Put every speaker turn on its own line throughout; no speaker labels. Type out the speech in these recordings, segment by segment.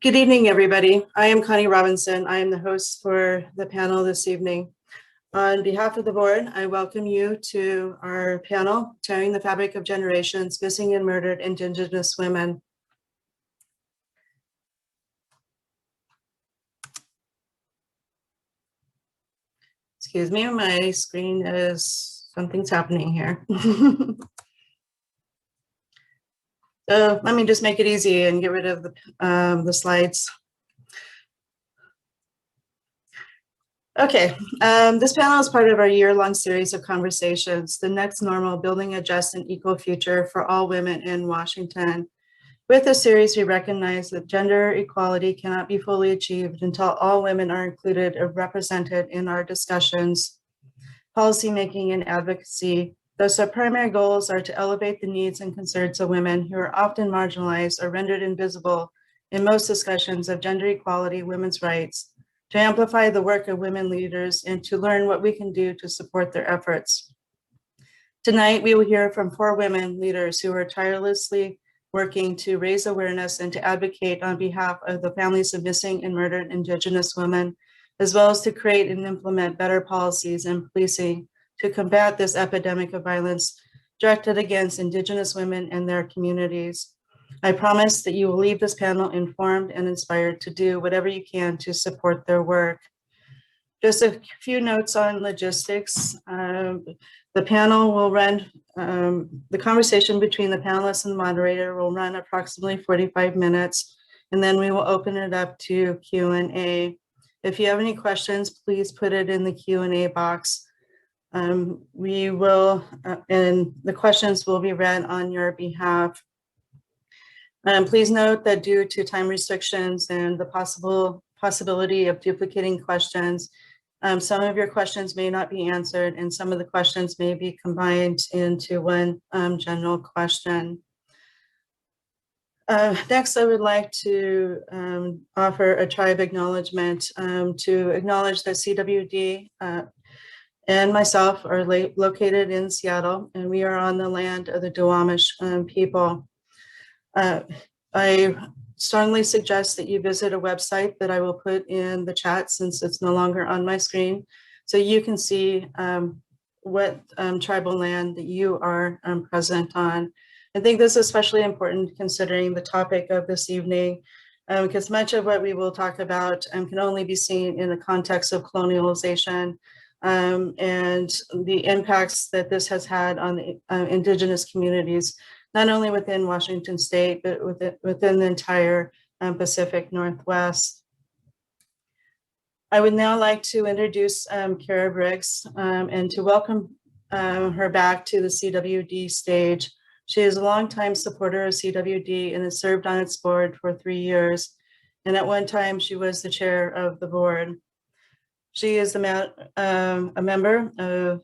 Good evening, everybody. I am Connie Robinson. I am the host for the panel this evening. On behalf of the board, I welcome you to our panel, Tearing the Fabric of Generations, Missing and Murdered Indigenous Women. Excuse me, my screen something's happening here. So let me just make it easy and get rid of the slides. Okay, this panel is part of our year-long series of conversations, The Next Normal, Building a Just and Equal Future for All Women in Washington. With this series, we recognize that gender equality cannot be fully achieved until all women are included or represented in our discussions, policymaking, and advocacy. Thus, our primary goals are to elevate the needs and concerns of women who are often marginalized or rendered invisible in most discussions of gender equality, women's rights, to amplify the work of women leaders, and to learn what we can do to support their efforts. Tonight, we will hear from 4 women leaders who are tirelessly working to raise awareness and to advocate on behalf of the families of missing and murdered Indigenous women, as well as to create and implement better policies and policing to combat this epidemic of violence directed against Indigenous women and their communities. I promise that you will leave this panel informed and inspired to do whatever you can to support their work. Just a few notes on logistics. The panel will run, the conversation between the panelists and the moderator will run approximately 45 minutes, and then we will open it up to Q&A. If you have any questions, please put it in the Q&A box. We will, and the questions will be read on your behalf. Please note that due to time restrictions and the possibility of duplicating questions, some of your questions may not be answered, and some of the questions may be combined into one general question. Next, I would like to offer a tribe acknowledgement to acknowledge that CWD and myself are located in Seattle, and we are on the land of the Duwamish people. I strongly suggest that you visit a website that I will put in the chat since it's no longer on my screen, so you can see what tribal land that you are present on. I think this is especially important considering the topic of this evening, because much of what we will talk about can only be seen in the context of colonialization and the impacts that this has had on the Indigenous communities, not only within Washington State, but within the entire Pacific Northwest. I would now like to introduce Kara Briggs and to welcome her back to the CWD stage. She is a longtime supporter of CWD and has served on its board for 3 years. And at one time, she was the chair of the board. She is a member of,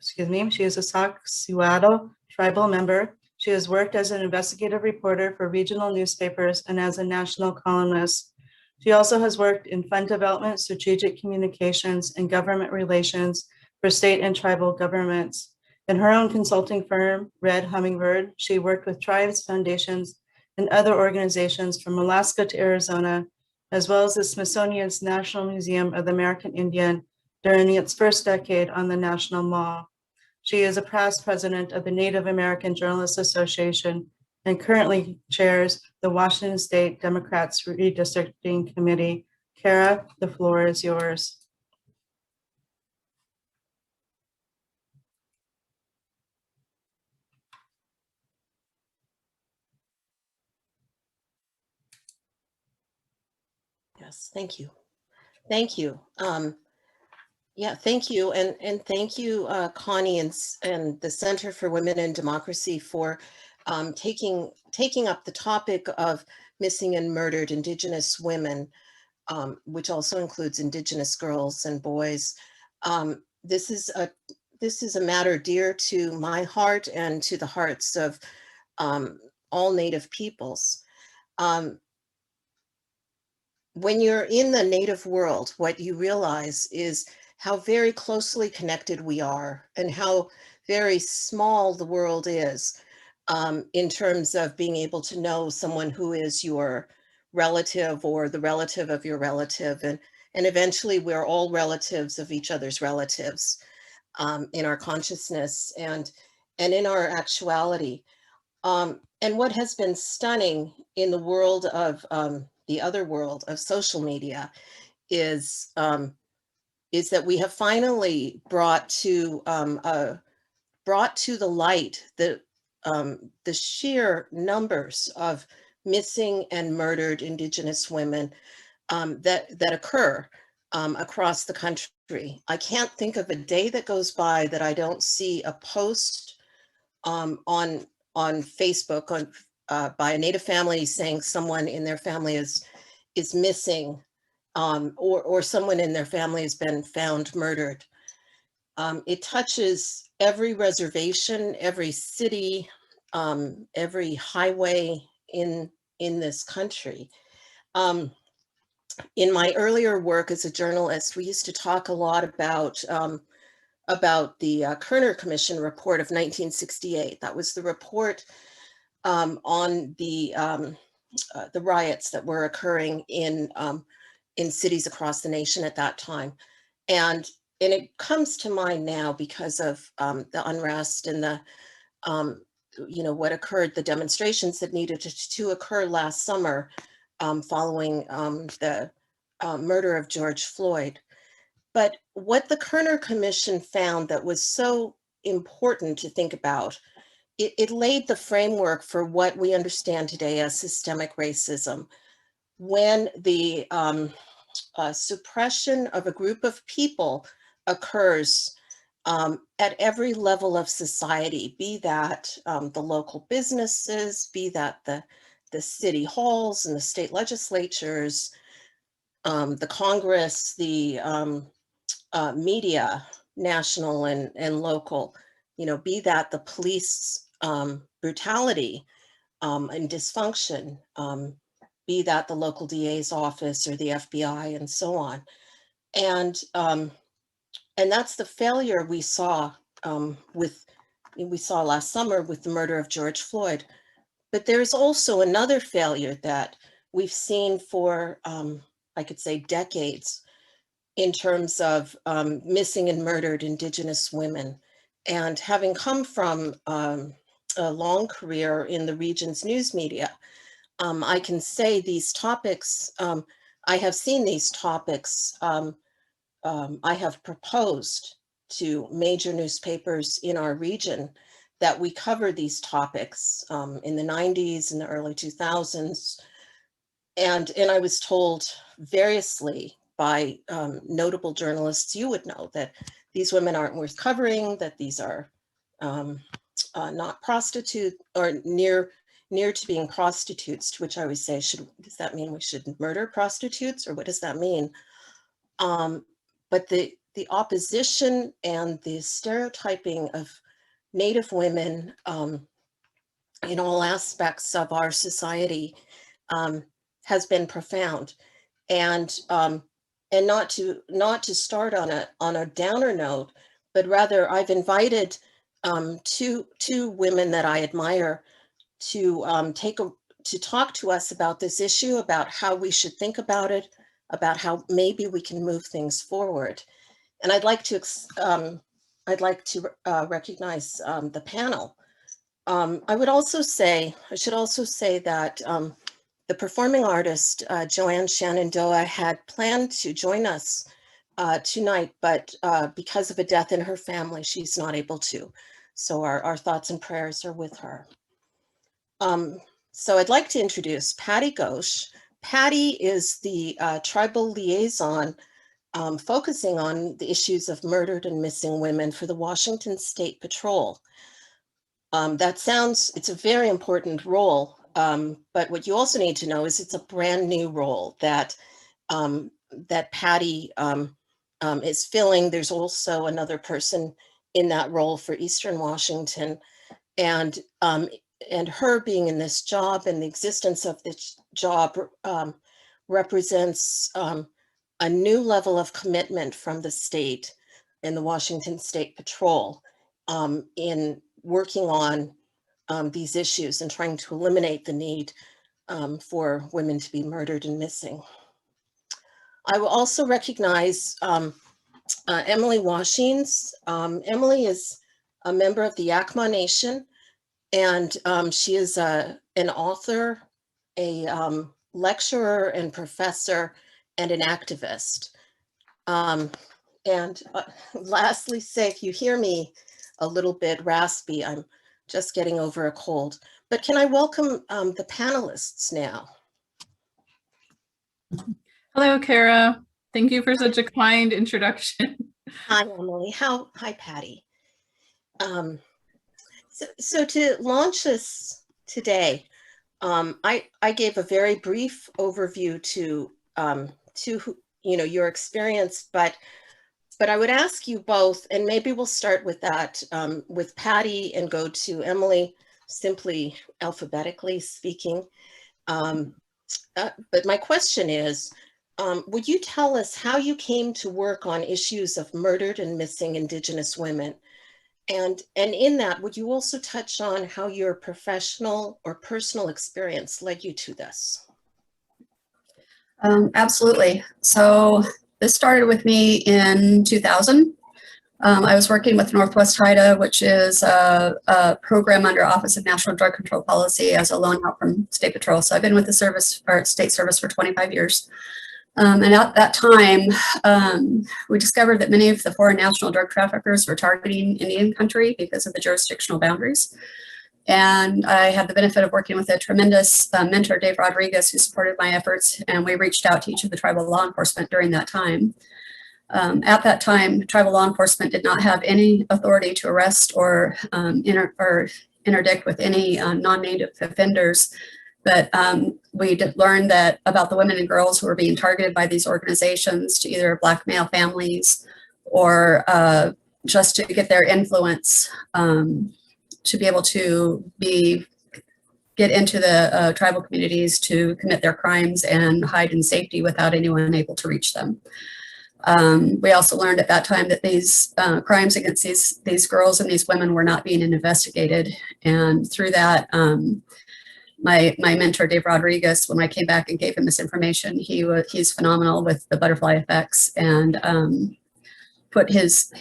she is a Sac-Sewato tribal member. She has worked as an investigative reporter for regional newspapers and as a national columnist. She also has worked in fund development, strategic communications, and government relations for state and tribal governments. In her own consulting firm, Red Hummingbird, she worked with tribes, foundations, and other organizations from Alaska to Arizona, as well as the Smithsonian's National Museum of the American Indian during its first decade on the National Mall. She is a past president of the Native American Journalists Association and currently chairs the Washington State Democrats Redistricting Committee. Kara, the floor is yours.
Yes, thank you. Thank you. Yeah, thank you. And thank you, Connie and the Center for Women and Democracy for taking up the topic of missing and murdered Indigenous women, which also includes Indigenous girls and boys. This is a matter dear to my heart and to the hearts of all Native peoples. When you're in the Native world, what you realize is how very closely connected we are and how very small the world is in terms of being able to know someone who is your relative or the relative of your relative. And eventually we're all relatives of each other's relatives in our consciousness and in our actuality. And what has been stunning in the world of the other world of social media is that we have finally brought to the light the sheer numbers of missing and murdered Indigenous women that occur across the country. I can't think of a day that goes by that I don't see a post on Facebook by a Native family saying someone in their family is missing, or someone in their family has been found murdered. It touches every reservation, every city, every highway in this country. In my earlier work as a journalist, we used to talk a lot about the Kerner Commission report of 1968. That was the report on the riots that were occurring in cities across the nation at that time. And it comes to mind now because of the unrest and the, what occurred, the demonstrations that needed to occur last summer following the murder of George Floyd. But what the Kerner Commission found that was so important to think about, it laid the framework for what we understand today as systemic racism. When the suppression of a group of people occurs at every level of society, be that the local businesses, be that the city halls and the state legislatures, the Congress, the media, national and local, be that the police brutality and dysfunction, be that the local DA's office or the FBI and so on. And that's the failure we saw last summer with the murder of George Floyd. But there's also another failure that we've seen for, I could say, decades in terms of missing and murdered Indigenous women. And having come from a long career in the region's news media, I can say these topics, I have seen these topics, I have proposed to major newspapers in our region that we cover these topics in the 90s and the early 2000s. And I was told variously by notable journalists, you would know, that these women aren't worth covering, that these are not prostitute or near to being prostitutes, to which I would say, does that mean we should murder prostitutes, or what does that mean? But the opposition and the stereotyping of Native women in all aspects of our society has been profound. And not to start on a downer note, but rather I've invited two women that I admire to talk to us about this issue, about how we should think about it, about how maybe we can move things forward. And I'd like to recognize the panel. I should also say that the performing artist, Joanne Shenandoah, had planned to join us tonight, but because of a death in her family, she's not able to. So our thoughts and prayers are with her. So I'd like to introduce Patty Ghosh. Patty is the tribal liaison focusing on the issues of murdered and missing women for the Washington State Patrol. It's a very important role, but what you also need to know is it's a brand new role that Patty is filling. There's also another person in that role for Eastern Washington, and her being in this job and the existence of this job represents a new level of commitment from the state and the Washington State Patrol in working on these issues and trying to eliminate the need for women to be murdered and missing. I will also recognize Emily Washings. Emily is a member of the Yakama Nation, and she is an author, a lecturer and professor, and an activist. And lastly, say, if you hear me a little bit raspy, I'm just getting over a cold. But can I welcome the panelists now?
Hello, Kara. Thank you for such a kind introduction.
Hi, Emily. Hi, Patty. So to launch this today, I gave a very brief overview to your experience, but I would ask you both, and maybe we'll start with that with Patty and go to Emily, simply alphabetically speaking. But my question is, would you tell us how you came to work on issues of murdered and missing Indigenous women? And in that, would you also touch on how your professional or personal experience led you to this?
Absolutely. So this started with me in 2000. I was working with Northwest Haida, which is a program under Office of National Drug Control Policy as a loan out from State Patrol. So I've been with the service, or state service, for 25 years. And at that time, we discovered that many of the foreign national drug traffickers were targeting Indian country because of the jurisdictional boundaries. And I had the benefit of working with a tremendous mentor, Dave Rodriguez, who supported my efforts. And we reached out to each of the tribal law enforcement during that time. At that time, tribal law enforcement did not have any authority to arrest or interdict with any non-native offenders. But we did learn that about the women and girls who were being targeted by these organizations to either blackmail families or just to get their influence to be able to get into the tribal communities to commit their crimes and hide in safety without anyone able to reach them. We also learned at that time that these crimes against these girls and these women were not being investigated. And through that, my mentor, Dave Rodriguez, when I came back and gave him this information, he's phenomenal with the butterfly effects and put his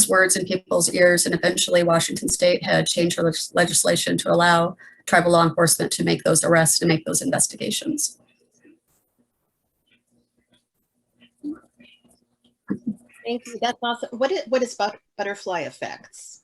words in people's ears. And eventually Washington State had changed legislation to allow tribal law enforcement to make those arrests and make those investigations.
Thank you. That's awesome. What is butterfly effects?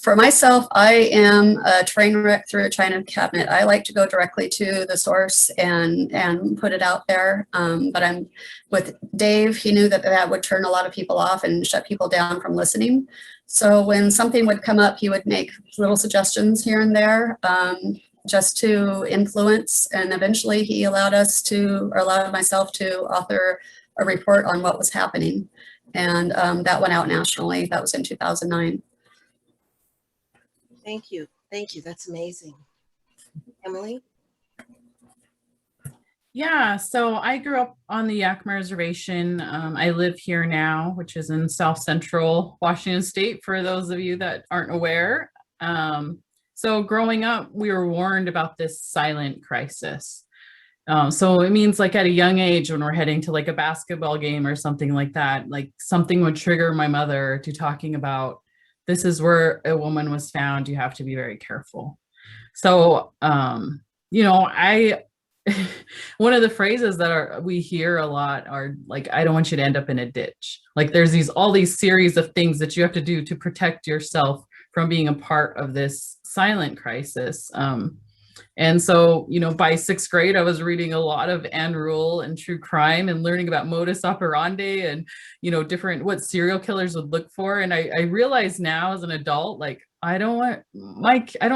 For myself, I am a train wreck through a China cabinet. I like to go directly to the source and put it out there. But I'm with Dave. He knew that would turn a lot of people off and shut people down from listening. So when something would come up, he would make little suggestions here and there just to influence. And eventually he allowed myself to author a report on what was happening. And that went out nationally. That was in 2009.
Thank you. Thank you. That's amazing. Emily?
Yeah, so I grew up on the Yakama Reservation. I live here now, which is in South Central Washington State, for those of you that aren't aware. So growing up, we were warned about this silent crisis. So it means like at a young age, when we're heading to like a basketball game or something like that, like something would trigger my mother to talking about, this is where a woman was found, you have to be very careful. So, one of the phrases that we hear a lot are like, I don't want you to end up in a ditch. Like there's all these series of things that you have to do to protect yourself from being a part of this silent crisis. And so, by 6th grade, I was reading a lot of Ann Rule and true crime and learning about modus operandi and, what serial killers would look for. And I realize now as an adult, like, I don't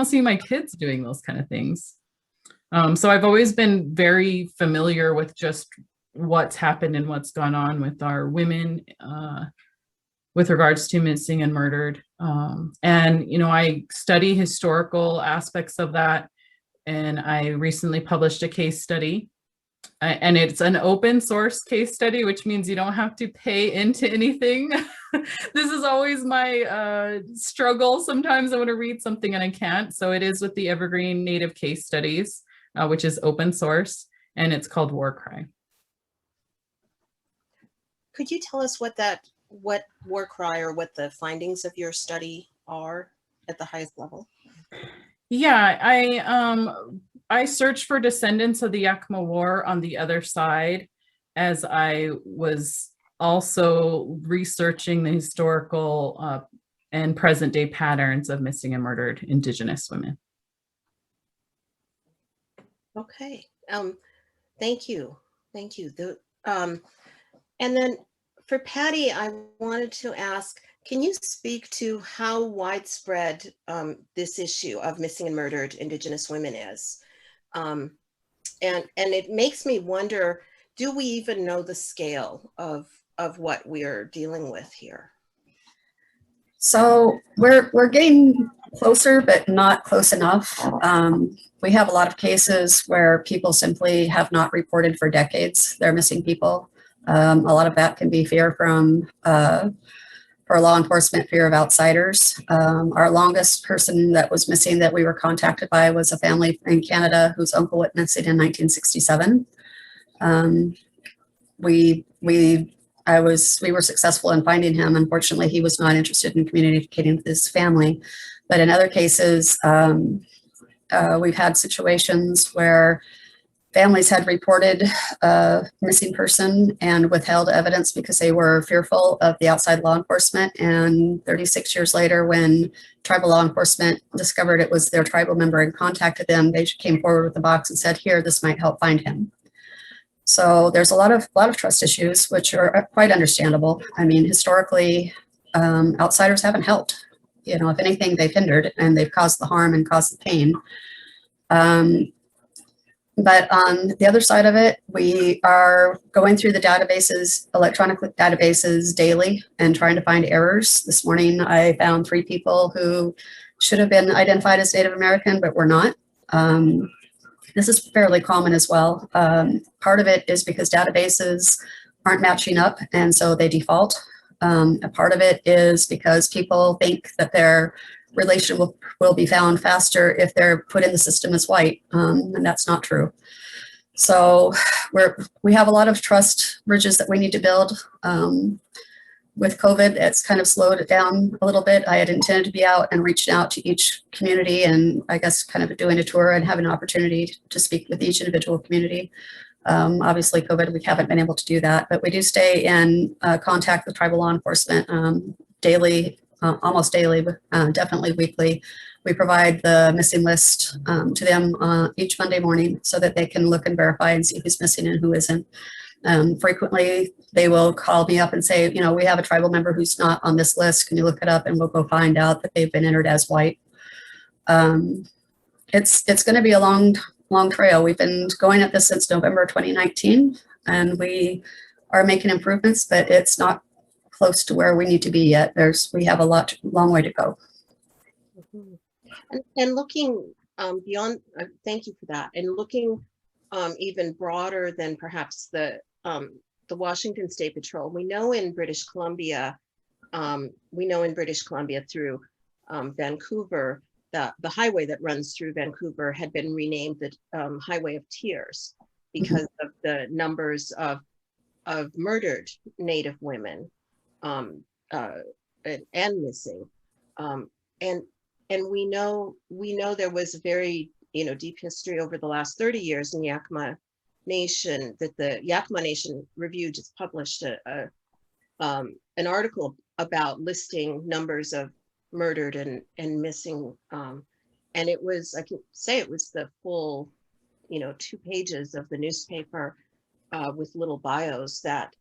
see my kids doing those kind of things. So I've always been very familiar with just what's happened and what's gone on with our women with regards to missing and murdered. I study historical aspects of that. And I recently published a case study And it's an open source case study, which means you don't have to pay into anything. This is always my struggle. Sometimes I want to read something and I can't. So it is with the Evergreen Native Case Studies, which is open source, and it's called War Cry.
Could you tell us what War Cry or what the findings of your study are at the highest level?
Yeah, I searched for descendants of the Yakima War on the other side, as I was also researching the historical and present day patterns of missing and murdered Indigenous women.
Okay, thank you. And then for Patty, I wanted to ask, can you speak to how widespread this issue of missing and murdered Indigenous women is? And it makes me wonder, do we even know the scale of what we are dealing with here?
So we're getting closer, but not close enough. We have a lot of cases where people simply have not reported for decades they're missing people. A lot of that can be fear from for law enforcement, fear of outsiders. Our longest person that was missing that we were contacted by was a family in Canada whose uncle went missing in 1967. We were successful in finding him. Unfortunately, he was not interested in communicating with his family. But in other cases, we've had situations where families had reported a missing person and withheld evidence because they were fearful of the outside law enforcement. And 36 years later, when tribal law enforcement discovered it was their tribal member and contacted them, they came forward with a box and said, "Here, this might help find him." So there's a lot of trust issues, which are quite understandable. I mean, historically, outsiders haven't helped. You know, if anything, they've hindered and they've caused the harm and caused the pain. But on the other side of it, we are going through the databases, electronic databases daily and trying to find errors. This morning, I found 3 people who should have been identified as Native American, but were not. This is fairly common as well. Part of it is because databases aren't matching up, and so they default. A part of it is because people think that their relation will be found faster if they're put in the system as white, and that's not true. So we have a lot of trust bridges that we need to build. With COVID, it's kind of slowed it down a little bit. I had intended to be out and reaching out to each community and I guess kind of doing a tour and having an opportunity to speak with each individual community. Obviously COVID, we haven't been able to do that, but we do stay in contact with tribal law enforcement daily, almost daily, but definitely weekly. We provide the missing list to them each Monday morning so that they can look and verify and see who's missing and who isn't. Frequently, they will call me up and say, you know, we have a tribal member who's not on this list. Can you look it up? And we'll go find out that they've been entered as white. It's going to be a long trail. We've been going at this since November 2019, and we are making improvements, but it's not close to where we need to be yet. We have a long way to go.
And looking beyond, thank you for that. And looking even broader than perhaps the Washington State Patrol, we know in British Columbia through Vancouver, the highway that runs through Vancouver had been renamed the Highway of Tears because of the numbers of murdered Native women and missing. And we know there was a very deep history over the last 30 years in Yakima Nation, that the Yakima Nation Review just published an article about listing numbers of murdered and missing, and it was, I can say it was the full 2 pages of the newspaper with little bios that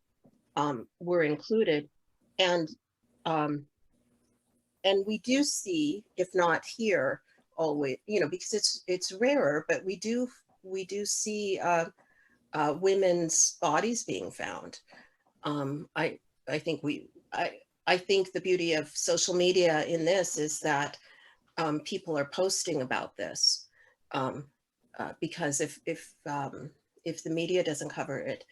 were included, and we do see, if not here always, because it's rarer, but we do see women's bodies being found. I think the beauty of social media in this is that people are posting about this, because if if the media doesn't cover it.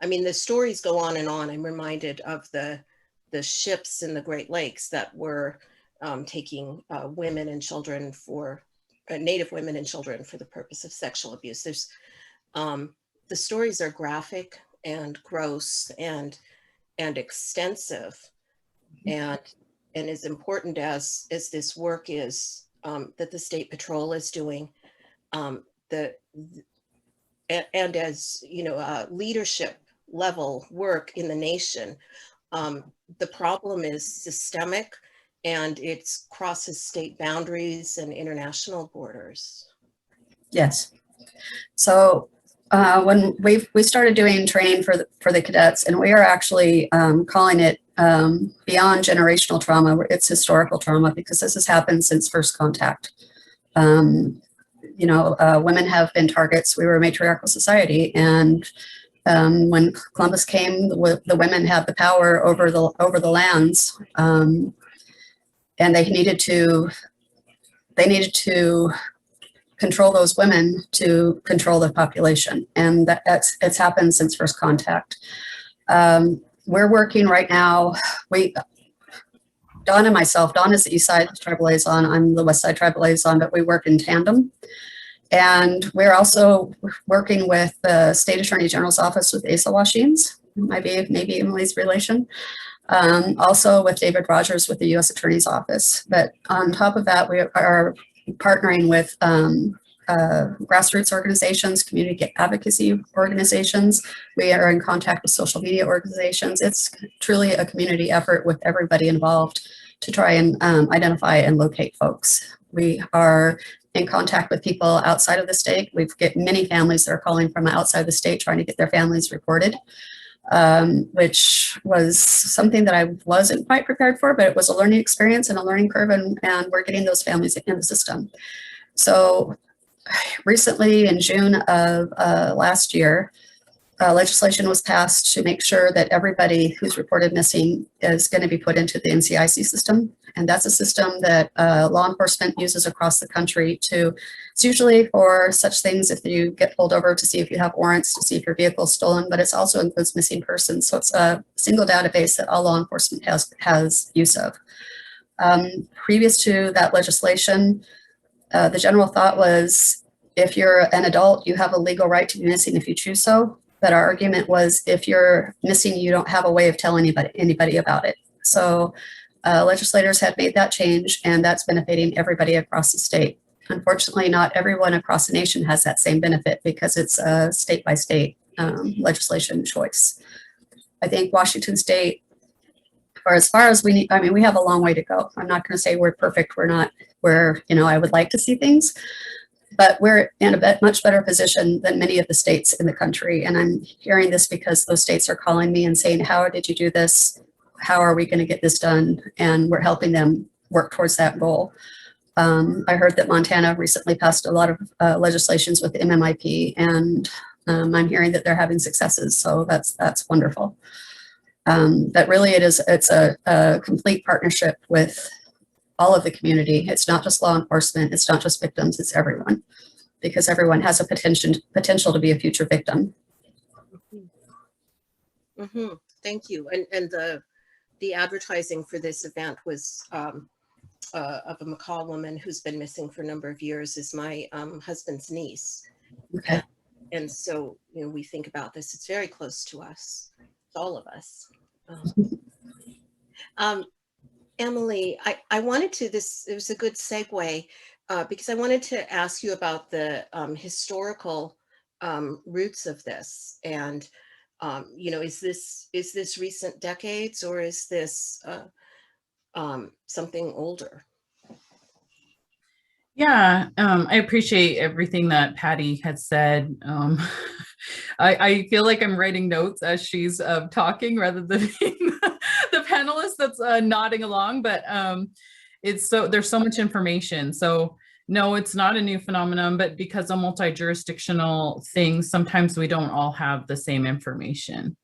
I mean, the stories go on and on. I'm reminded of the ships in the Great Lakes that were taking women and children for Native women and children for the purpose of sexual abuse. There's the stories are graphic and gross and extensive, and as important as this work is that the State Patrol is doing, and as you know, leadership level work in the nation, the problem is systemic, and it crosses state boundaries and international borders.
Yes. So when we started doing training for the cadets, and we are actually calling it beyond generational trauma, it's historical trauma, because this has happened since first contact. You know, women have been targets. We were a matriarchal society, and when Columbus came, the women had the power over the lands, and they needed to control those women to control the population, and it's happened since first contact. We're working right now. Dawn and myself, Dawn is the East Side Tribal Liaison, I'm the West Side Tribal Liaison, but we work in tandem. And we're also working with the State Attorney General's Office with Asa Washings, maybe Emily's relation. Also with David Rogers with the U.S. Attorney's Office. But on top of that, we are partnering with grassroots organizations, community advocacy organizations. We are in contact with social media organizations. It's truly a community effort with everybody involved to try and identify and locate folks. We are in contact with people outside of the state. We've got many families that are calling from outside the state trying to get their families reported, which was something that I wasn't quite prepared for, but it was a learning experience and a learning curve, and we're getting those families in the system. So recently in June of last year, legislation was passed to make sure that everybody who's reported missing is going to be put into the NCIC system. And that's a system that law enforcement uses across the country it's usually for such things if you get pulled over to see if you have warrants, to see if your vehicle is stolen, but it also includes missing persons. So it's a single database that all law enforcement has use of. Previous to that legislation, the general thought was if you're an adult, you have a legal right to be missing if you choose so. But our argument was if you're missing, you don't have a way of telling anybody about it. So legislators have made that change, and that's benefiting everybody across the state. Unfortunately, not everyone across the nation has that same benefit because it's a state by state legislation choice. I think Washington State, or as far as we need, I mean, we have a long way to go. I'm not going to say we're perfect. We're not where, you know, I would like to see things. But we're in a much better position than many of the states in the country. And I'm hearing this because those states are calling me and saying, how did you do this? How are we going to get this done? And we're helping them work towards that goal. I heard that Montana recently passed a lot of legislations with the MMIP, and I'm hearing that they're having successes. So that's wonderful. But really it's a complete partnership with all of the community. It's not just law enforcement. It's not just victims. It's everyone, because everyone has a potential to be a future victim.
Mm-hmm. Thank you. And the advertising for this event was of a McCall woman who's been missing for a number of years, is my husband's niece.
Okay.
And so, you know, we think about this. It's very close to us, to all of us. Emily, I wanted to, it was a good segue because I wanted to ask you about the historical roots of this. And, you know, is this recent decades, or is this something older?
Yeah, I appreciate everything that Patty had said. I feel like I'm writing notes as she's talking rather than being the panelist that's nodding along, but there's so much information. So no, it's not a new phenomenon, but because of multi-jurisdictional things, sometimes we don't all have the same information.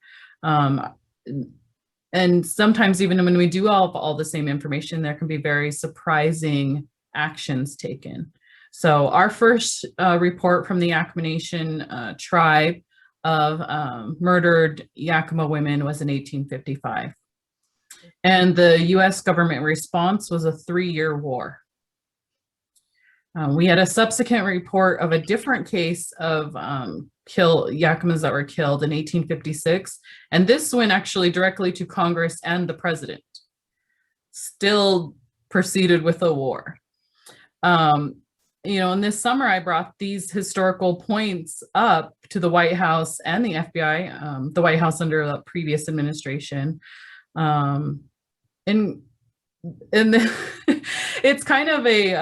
And sometimes even when we do all the same information, there can be very surprising actions taken. So our first report from the Acoma Nation tribe of murdered Yakima women was in 1855. And the US government response was a 3-year war. We had a subsequent report of a different case of Yakimas that were killed in 1856. And this went actually directly to Congress and the president. Still proceeded with the war. You know, in this summer, I brought these historical points up to the White House and the FBI, the White House under the previous administration. And it's kind of a,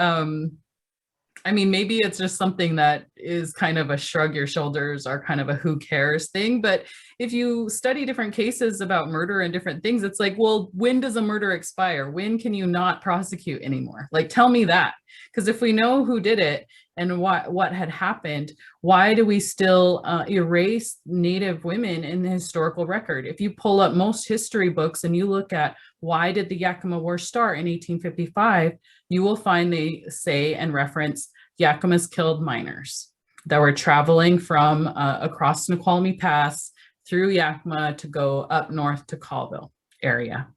I mean, maybe it's just something that is kind of a shrug your shoulders or kind of a who cares thing. But if you study different cases about murder and different things, it's like, well, when does a murder expire? When can you not prosecute anymore? Like, tell me that. Because if we know who did it and what had happened, why do we still erase Native women in the historical record? If you pull up most history books and you look at why did the Yakima War start in 1855, you will find they say and reference Yakimas killed miners that were traveling from across Snoqualmie Pass through Yakima to go up north to Colville area.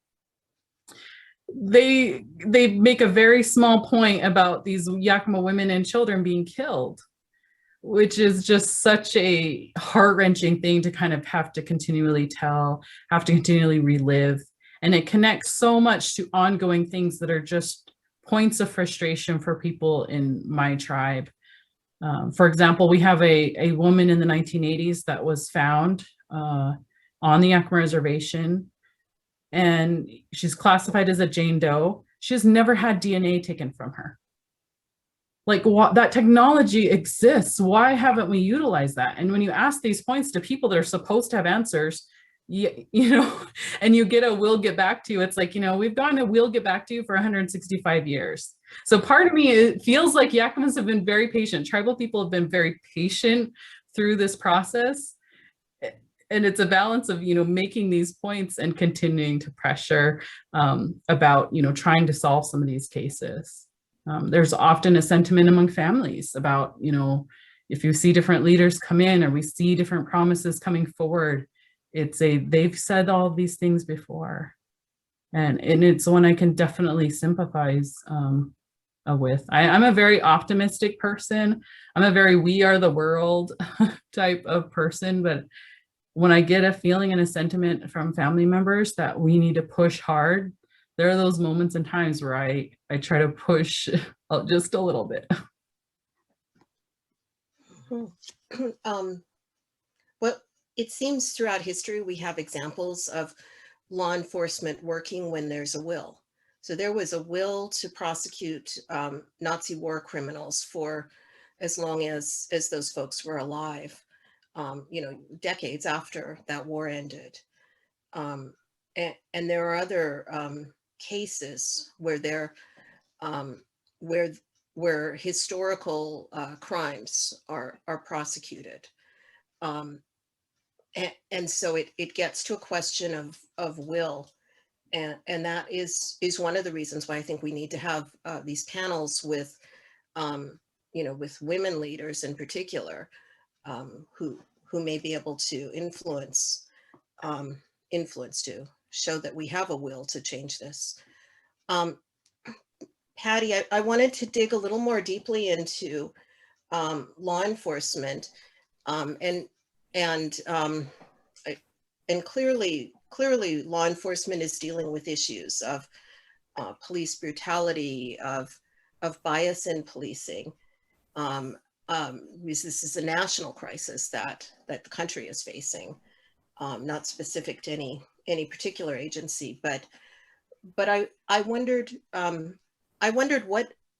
They make a very small point about these Yakima women and children being killed, which is just such a heart-wrenching thing to kind of have to continually tell, have to continually relive. And it connects so much to ongoing things that are just points of frustration for people in my tribe. For example, we have a woman in the 1980s that was found on the Yakima Reservation, and she's classified as a Jane Doe. She has never had DNA taken from her. Like, that technology exists. Why haven't we utilized that? And when you ask these points to people that are supposed to have answers, you know, and you get a "we'll get back to you," it's like, you know, we've gotten a "we'll get back to you" for 165 years. So part of me, it feels like Yakimas have been very patient. Tribal people have been very patient through this process. And it's a balance of, you know, making these points and continuing to pressure about, you know, trying to solve some of these cases. There's often a sentiment among families about, you know, if you see different leaders come in or we see different promises coming forward, they've said all of these things before. And it's one I can definitely sympathize with. I'm a very optimistic person. I'm a very "we are the world" type of person, but when I get a feeling and a sentiment from family members that we need to push hard, there are those moments and times where I try to push just a little bit.
Well, it seems throughout history we have examples of law enforcement working when there's a will. So there was a will to prosecute Nazi war criminals for as long as those folks were alive. You know, decades after that war ended. And there are other cases where where historical crimes are prosecuted. And so it gets to a question of will. And that is one of the reasons why I think we need to have these panels with, you know, with women leaders in particular, who may be able to influence to show that we have a will to change this. Patty, I wanted to dig a little more deeply into law enforcement, and clearly law enforcement is dealing with issues of police brutality, of bias in policing. This is a national crisis that the country is facing, not specific to any particular agency. But I wondered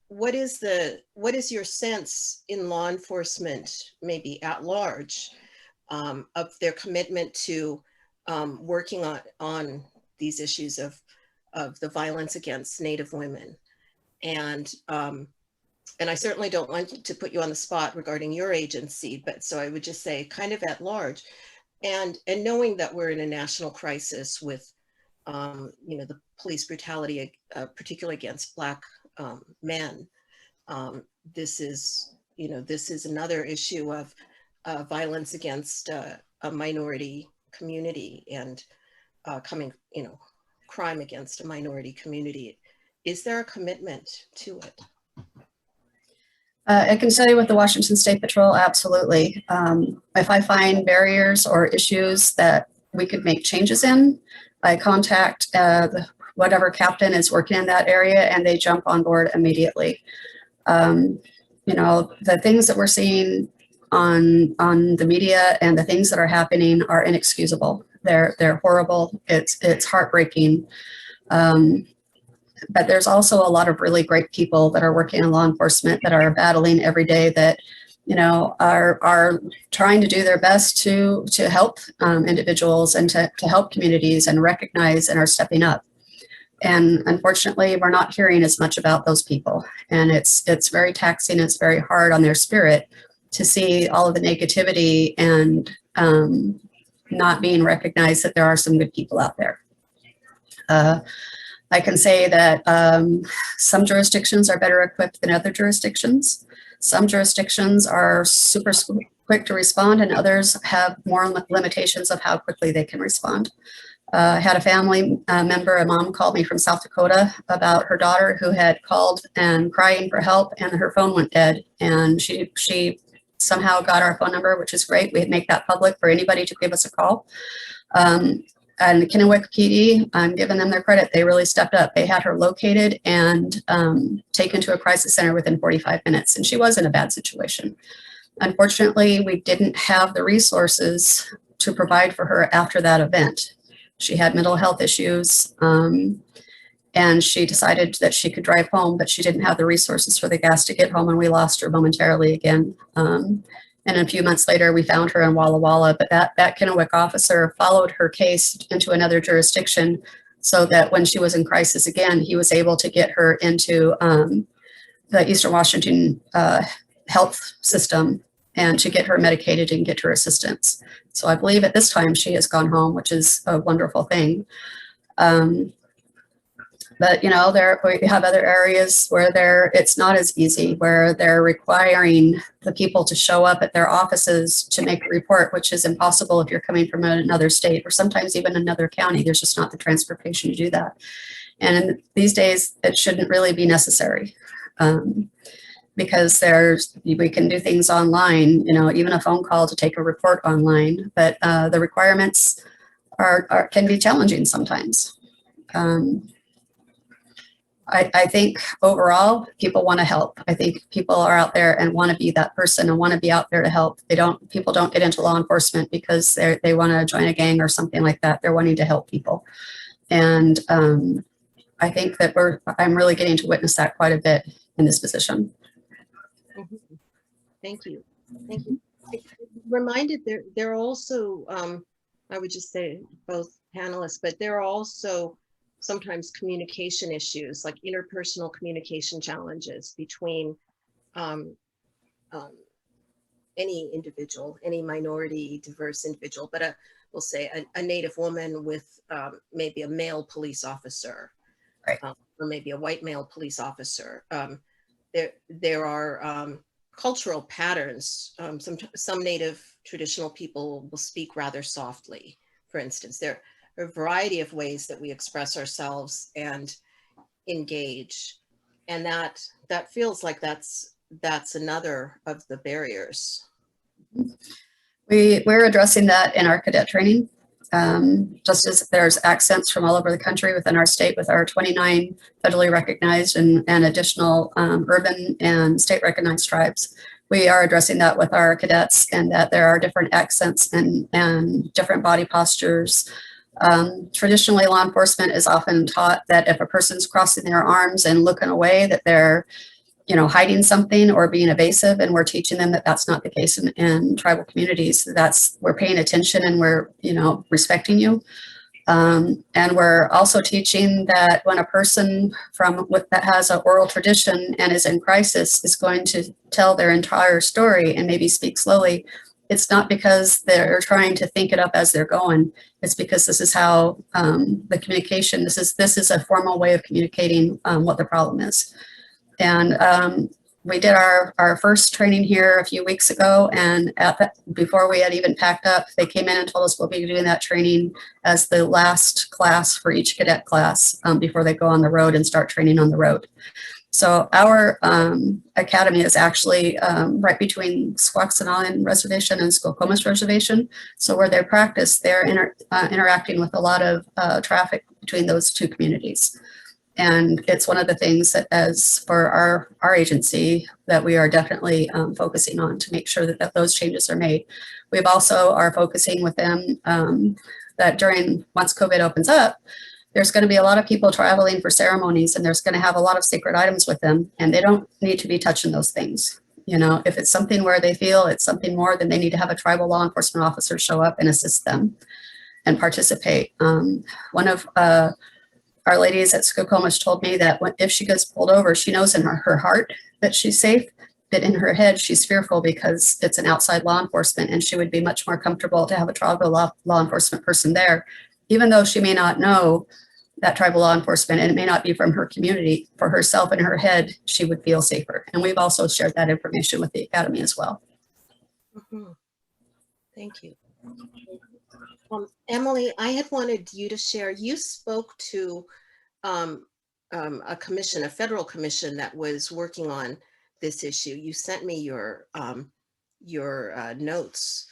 what is your sense in law enforcement, maybe at large, of their commitment to working on these issues of the violence against Native women. And I certainly don't want to put you on the spot regarding your agency, but so I would just say kind of at large, and knowing that we're in a national crisis with, you know, the police brutality, particularly against Black men. This is another issue of violence against a minority community and crime against a minority community. Is there a commitment to it?
I can tell you with the Washington State Patrol, absolutely. If I find barriers or issues that we could make changes in, I contact whatever captain is working in that area, and they jump on board immediately. The things that we're seeing on the media and the things that are happening are inexcusable. They're horrible. It's heartbreaking. But there's also a lot of really great people that are working in law enforcement that are battling every day, that are trying to do their best to help individuals and to help communities and recognize and are stepping up. And unfortunately, we're not hearing as much about those people. And it's very taxing. It's very hard on their spirit to see all of the negativity and not being recognized that there are some good people out there. I can say that some jurisdictions are better equipped than other jurisdictions. Some jurisdictions are super quick to respond, and others have more limitations of how quickly they can respond. I had a family member, a mom, called me from South Dakota about her daughter who had called and crying for help, and her phone went dead. And she somehow got our phone number, which is great. We'd make that public for anybody to give us a call. And the Kennewick PD, I'm giving them their credit. They really stepped up. They had her located and taken to a crisis center within 45 minutes. And she was in a bad situation. Unfortunately, we didn't have the resources to provide for her after that event. She had mental health issues, and she decided that she could drive home, but she didn't have the resources for the gas to get home, and we lost her momentarily again. And a few months later, we found her in Walla Walla, but that Kennewick officer followed her case into another jurisdiction so that when she was in crisis again, he was able to get her into the Eastern Washington health system and to get her medicated and get her assistance. So I believe at this time she has gone home, which is a wonderful thing. But we have other areas where it's not as easy, where they're requiring the people to show up at their offices to make a report, which is impossible if you're coming from another state or sometimes even another county. There's just not the transportation to do that. And these days, it shouldn't really be necessary because we can do things online, even a phone call to take a report online, but the requirements can be challenging sometimes. I think overall, people want to help. I think people are out there and want to be that person and want to be out there to help. People don't get into law enforcement because they want to join a gang or something like that. They're wanting to help people. And I think that I'm really getting to witness that quite a bit in this position.
Mm-hmm. Thank you. Thank you. Reminded there are also, I would just say both panelists, but there are also sometimes communication issues, like interpersonal communication challenges between any individual, any minority, diverse individual, but we'll say a Native woman with maybe a male police officer,
right,
or maybe a white male police officer. There are cultural patterns. Some Native traditional people will speak rather softly, for instance. There are a variety of ways that we express ourselves and engage. And that feels like that's another of the barriers.
We're addressing that in our cadet training. Just as there's accents from all over the country within our state with our 29 federally recognized and additional urban and state recognized tribes. We are addressing that with our cadets, and that there are different accents and different body postures. Traditionally, law enforcement is often taught that if a person's crossing their arms and looking away, that they're hiding something or being evasive, and we're teaching them that that's not the case in tribal communities. We're paying attention and we're, respecting you. And we're also teaching that when a person that has an oral tradition and is in crisis is going to tell their entire story and maybe speak slowly, it's not because they're trying to think it up as they're going. It's because this is how the communication, this is a formal way of communicating what the problem is. And we did our first training here a few weeks ago, and before we had even packed up, they came in and told us we'll be doing that training as the last class for each cadet class before they go on the road and start training on the road. So our academy is actually right between Squaxin Reservation and Skokomis Reservation. So where they practice, they're interacting with a lot of traffic between those two communities. And it's one of the things that, as for our agency, that we are definitely focusing on to make sure that those changes are made. We've also are focusing with them that once COVID opens up, there's going to be a lot of people traveling for ceremonies, and there's going to have a lot of sacred items with them, and they don't need to be touching those things. You know, if it's something where they feel it's something more, then they need to have a tribal law enforcement officer show up and assist them and participate. One of our ladies at Skokomis told me that if she gets pulled over, she knows in her heart that she's safe, but in her head, she's fearful because it's an outside law enforcement, and she would be much more comfortable to have a tribal law enforcement person there, even though she may not know that tribal law enforcement, and it may not be from her community. For herself in her head, she would feel safer. And we've also shared that information with the academy as well.
Mm-hmm. Thank you. Emily, I had wanted you to share, you spoke to a commission, a federal commission that was working on this issue. You sent me your notes.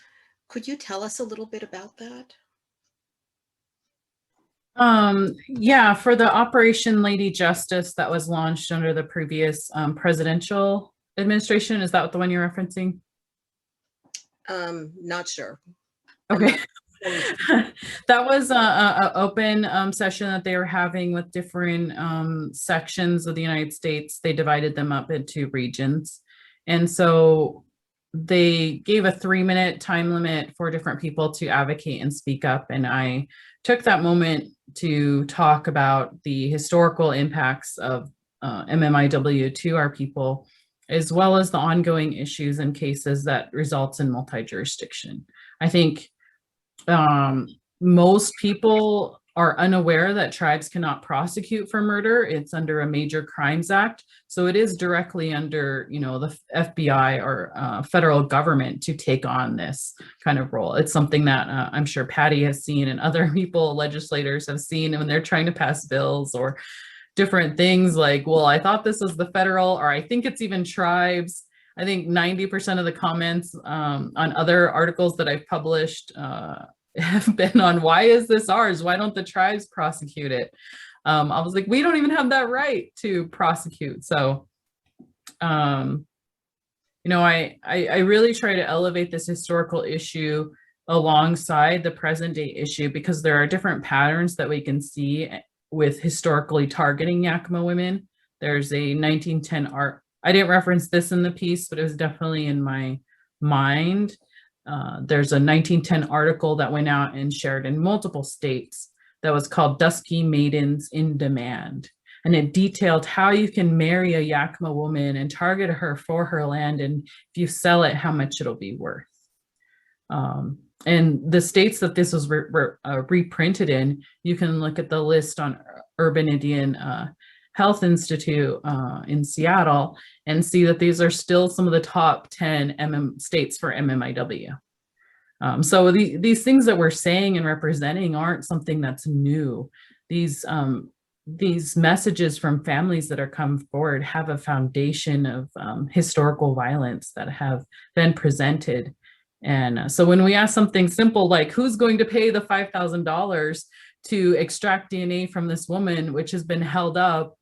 Could you tell us a little bit about that?
Yeah, for the Operation Lady Justice that was launched under the previous presidential administration, is that the one you're referencing?
Not sure.
Okay. That was a open session that they were having with different sections of the United States. They divided them up into regions. And so they gave a 3-minute time limit for different people to advocate and speak up. And I took that moment to talk about the historical impacts of MMIW to our people, as well as the ongoing issues and cases that results in multi-jurisdiction. I think most people are unaware that tribes cannot prosecute for murder. It's under a Major Crimes Act. So it is directly under, you know, the FBI or federal government to take on this kind of role. It's something that I'm sure Patty has seen and other people, legislators have seen when they're trying to pass bills or different things like, well, I thought this was the federal, or I think it's even tribes. I think 90% of the comments on other articles that I've published have been on, why is this ours? Why don't the tribes prosecute it? I was like, we don't even have that right to prosecute. So, you know, I really try to elevate this historical issue alongside the present day issue, because there are different patterns that we can see with historically targeting Yakima women. There's a 1910 art. I didn't reference this in the piece, but it was definitely in my mind. There's a 1910 article that went out and shared in multiple states that was called Dusky Maidens in Demand. And it detailed how you can marry a Yakima woman and target her for her land. And if you sell it, how much it'll be worth. And the states that this was reprinted in, you can look at the list on Urban Indian Health Institute in Seattle and see that these are still some of the top 10 states for MMIW. So these things that we're saying and representing aren't something that's new. These messages from families that are come forward have a foundation of historical violence that have been presented. And so when we ask something simple like, who's going to pay the $5,000 to extract DNA from this woman, which has been held up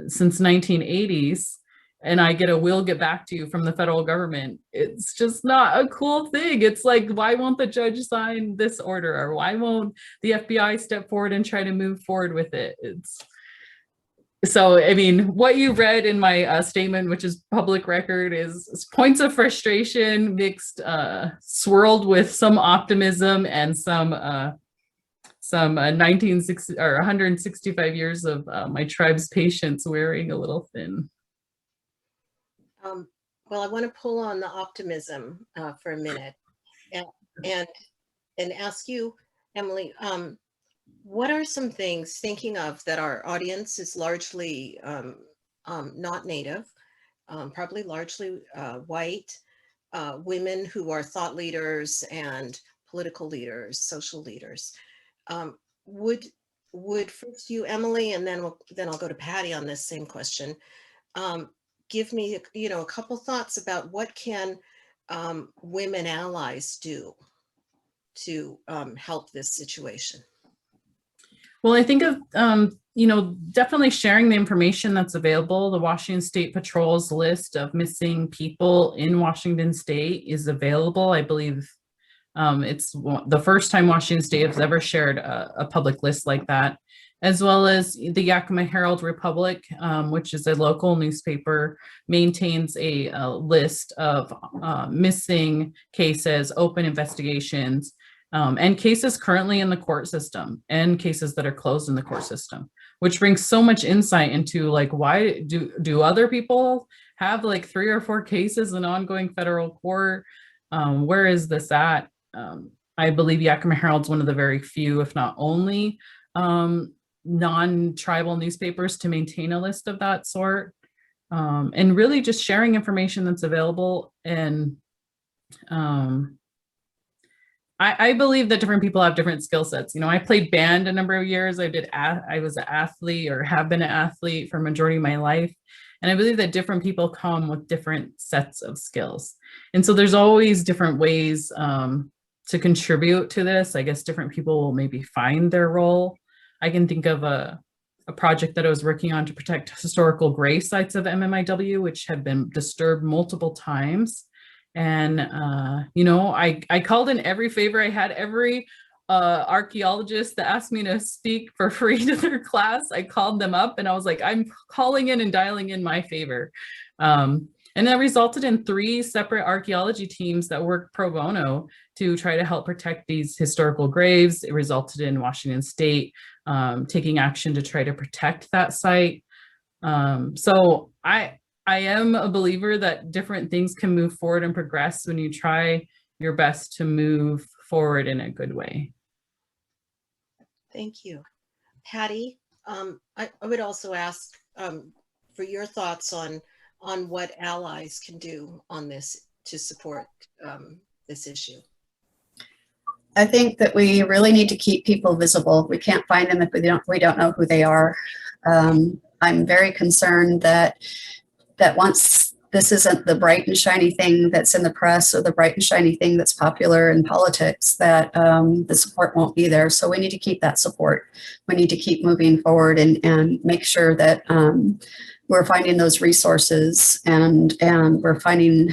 since 1980s, and I get a "we'll get back to you" from the federal government, it's just not a cool thing. It's like, why won't the judge sign this order? Or why won't the FBI step forward and try to move forward with it? So, I mean, what you read in my statement, which is public record, is points of frustration mixed, swirled with some optimism and some 1960 or 165 years of my tribe's patience wearing a little thin.
Well, I want to pull on the optimism for a minute and ask you, Emily, what are some things, thinking of that our audience is largely not Native, probably largely white women who are thought leaders and political leaders, social leaders. Would first you, Emily, and then I'll go to Patty on this same question. Give me, a couple thoughts about what can women allies do to help this situation.
Well, I think of, definitely sharing the information that's available. The Washington State Patrol's list of missing people in Washington State is available. I believe it's the first time Washington State has ever shared a public list like that, as well as the Yakima Herald Republic, which is a local newspaper, maintains a list of missing cases, open investigations, and cases currently in the court system and cases that are closed in the court system, which brings so much insight into like, why do other people have like 3 or 4 cases in ongoing federal court? Where is this at? I believe Yakima Herald's one of the very few, if not only, non-tribal newspapers to maintain a list of that sort. And really just sharing information that's available. And I believe that different people have different skill sets. I played band a number of years. I was an athlete, or have been an athlete for a majority of my life. And I believe that different people come with different sets of skills. And so there's always different ways to contribute to this. I guess different people will maybe find their role. I can think of a project that I was working on to protect historical grave sites of MMIW, which have been disturbed multiple times. And, I called in every favor. I had every archaeologist that asked me to speak for free to their class. I called them up and I was like, I'm calling in and dialing in my favor. And that resulted in 3 separate archaeology teams that worked pro bono to try to help protect these historical graves. It resulted in Washington State taking action to try to protect that site. So I am a believer that different things can move forward and progress when you try your best to move forward in a good way.
Thank you. Patty, I would also ask for your thoughts on what allies can do on this to support this issue.
I think that we really need to keep people visible. We can't find them if we don't know who they are. I'm very concerned that once this isn't the bright and shiny thing that's in the press or the bright and shiny thing that's popular in politics, that the support won't be there. So we need to keep that support. We need to keep moving forward and make sure that we're finding those resources and we're finding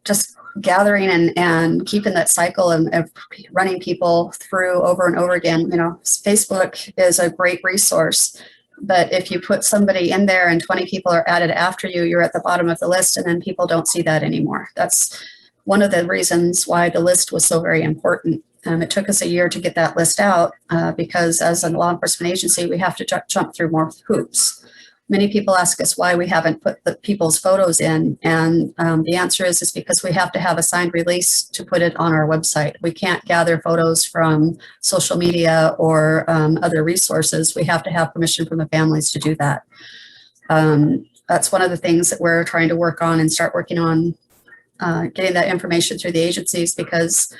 just gathering and keeping that cycle of running people through over and over again. Facebook is a great resource, but if you put somebody in there and 20 people are added after you, you're at the bottom of the list, and then people don't see that anymore. That's one of the reasons why the list was so very important. It took us a year to get that list out because as a law enforcement agency, we have to jump through more hoops. Many people ask us why we haven't put the people's photos in, and the answer is because we have to have a signed release to put it on our website. We can't gather photos from social media or other resources. We have to have permission from the families to do that. That's one of the things that we're trying to work on and start working on, getting that information through the agencies, because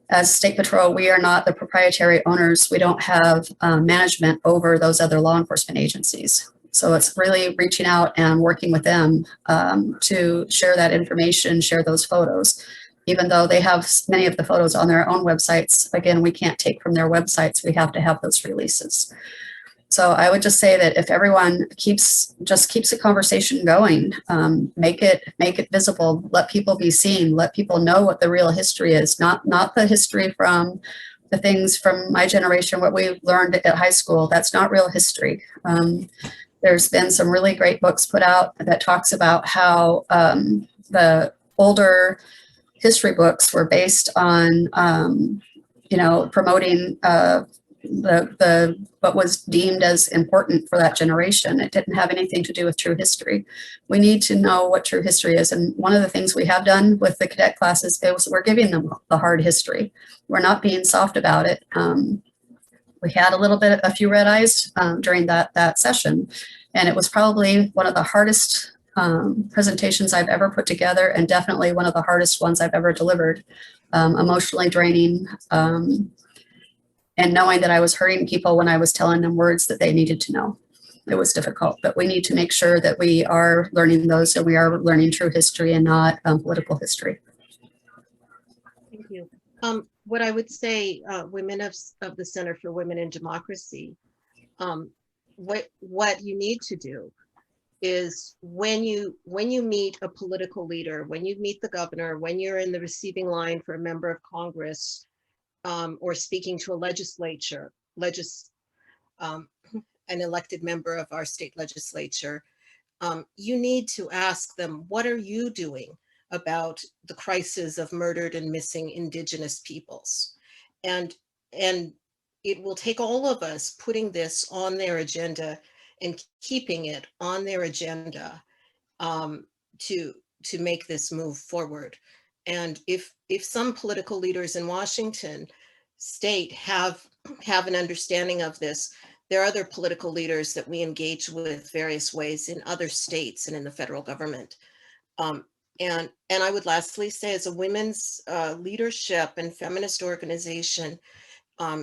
as State Patrol, we are not the proprietary owners. We don't have management over those other law enforcement agencies. So it's really reaching out and working with them to share that information, share those photos. Even though they have many of the photos on their own websites, again, we can't take from their websites. We have to have those releases. So I would just say that if everyone keeps the conversation going, make it visible, let people be seen, let people know what the real history is, not the history from the things from my generation, what we learned at high school. That's not real history. There's been some really great books put out that talks about how the older history books were based on, promoting the what was deemed as important for that generation. It didn't have anything to do with true history. We need to know what true history is. And one of the things we have done with the cadet classes is we're giving them the hard history. We're not being soft about it. we had a few red eyes during that session, and it was probably one of the hardest presentations I've ever put together, and definitely one of the hardest ones I've ever delivered. Emotionally draining, and knowing that I was hurting people when I was telling them words that they needed to know. It was difficult, but we need to make sure that we are learning those, and we are learning true history and not political history.
Thank you. What I would say, women of the Center for Women in Democracy, what you need to do is when you meet a political leader, when you meet the governor, when you're in the receiving line for a member of Congress, or speaking to a legislature, an elected member of our state legislature, you need to ask them, what are you doing about the crisis of murdered and missing Indigenous peoples? And it will take all of us putting this on their agenda and keeping it on their agenda to make this move forward. And if some political leaders in Washington state have an understanding of this, there are other political leaders that we engage with various ways in other states and in the federal government. And I would lastly say, as a women's leadership and feminist organization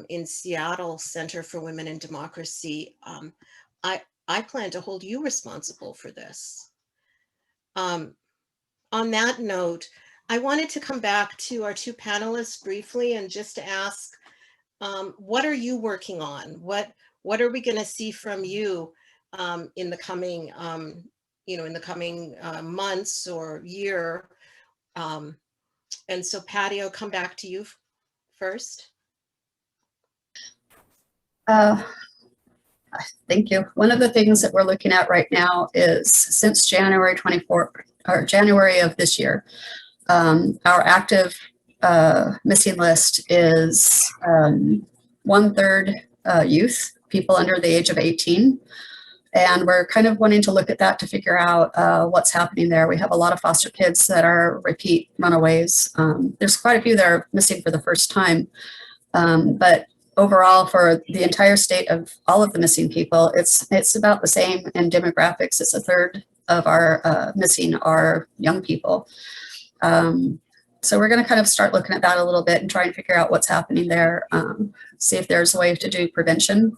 in Seattle Center for Women in Democracy, I plan to hold you responsible for this. On that note, I wanted to come back to our two panelists briefly and just to ask, what are you working on? What are we going to see from you in the coming, months or year? And so, Patty, I'll come back to you first.
Thank you. One of the things that we're looking at right now is, since January 24th, or January of this year, our active missing list is 1/3 youth, people under the age of 18. And we're kind of wanting to look at that to figure out what's happening there. We have a lot of foster kids that are repeat runaways. There's quite a few that are missing for the first time. But overall, for the entire state of all of the missing people, it's about the same in demographics. It's 1/3 of our missing are young people. So we're going to kind of start looking at that a little bit and try and figure out what's happening there, see if there's a way to do prevention.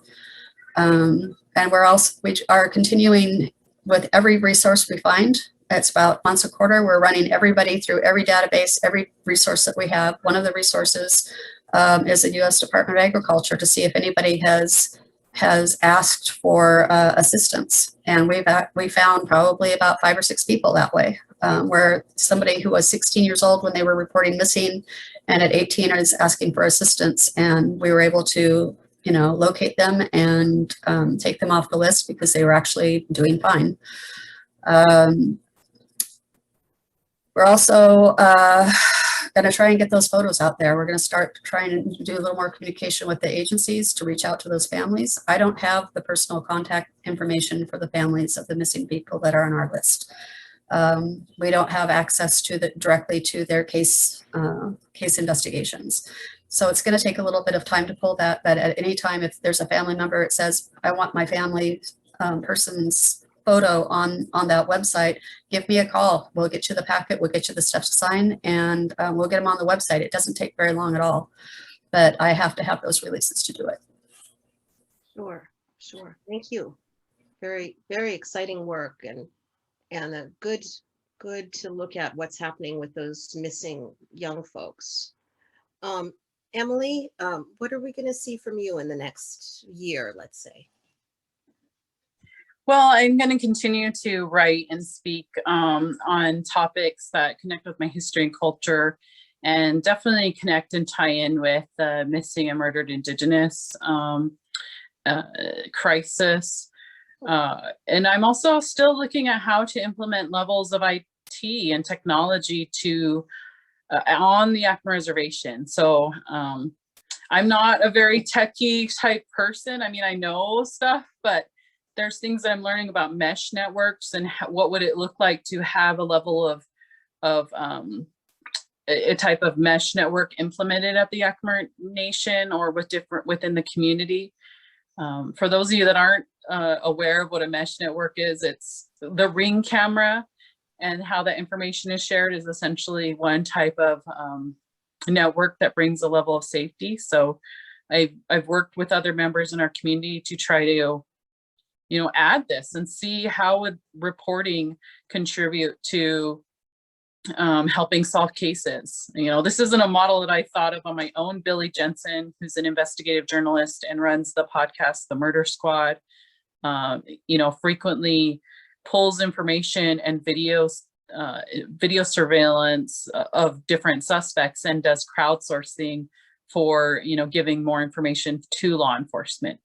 And we are continuing with every resource we find. It's about once a quarter. We're running everybody through every database, every resource that we have. One of the resources is the U.S. Department of Agriculture, to see if anybody has asked for assistance. And we found probably about 5 or 6 people that way, where somebody who was 16 years old when they were reporting missing, and at 18 is asking for assistance, and we were able to locate them and take them off the list because they were actually doing fine. We're also going to try and get those photos out there. We're going to start trying to do a little more communication with the agencies to reach out to those families. I don't have the personal contact information for the families of the missing people that are on our list. We don't have access directly to their case investigations. So it's going to take a little bit of time to pull that. But at any time, if there's a family member, it says, I want my family person's photo on that website, give me a call. We'll get you the packet. We'll get you the stuff to sign, and we'll get them on the website. It doesn't take very long at all, but I have to have those releases to do it.
Sure. Thank you. Very, very exciting work, and a good to look at what's happening with those missing young folks. Emily, what are we going to see from you in the next year, let's say?
Well, I'm going to continue to write and speak on topics that connect with my history and culture, and definitely connect and tie in with the missing and murdered Indigenous crisis. And I'm also still looking at how to implement levels of IT and technology on the Yakima Reservation. So I'm not a very techie type person. I mean, I know stuff, but there's things that I'm learning about mesh networks and what would it look like to have a level of a type of mesh network implemented at the Yakima Nation or within the community. For those of you that aren't aware of what a mesh network is, it's the Ring camera, and how that information is shared is essentially one type of network that brings a level of safety. So I've worked with other members in our community to try to, add this and see how would reporting contribute to helping solve cases. This isn't a model that I thought of on my own. Billy Jensen, who's an investigative journalist and runs the podcast, The Murder Squad, frequently pulls information and video surveillance of different suspects and does crowdsourcing for, giving more information to law enforcement.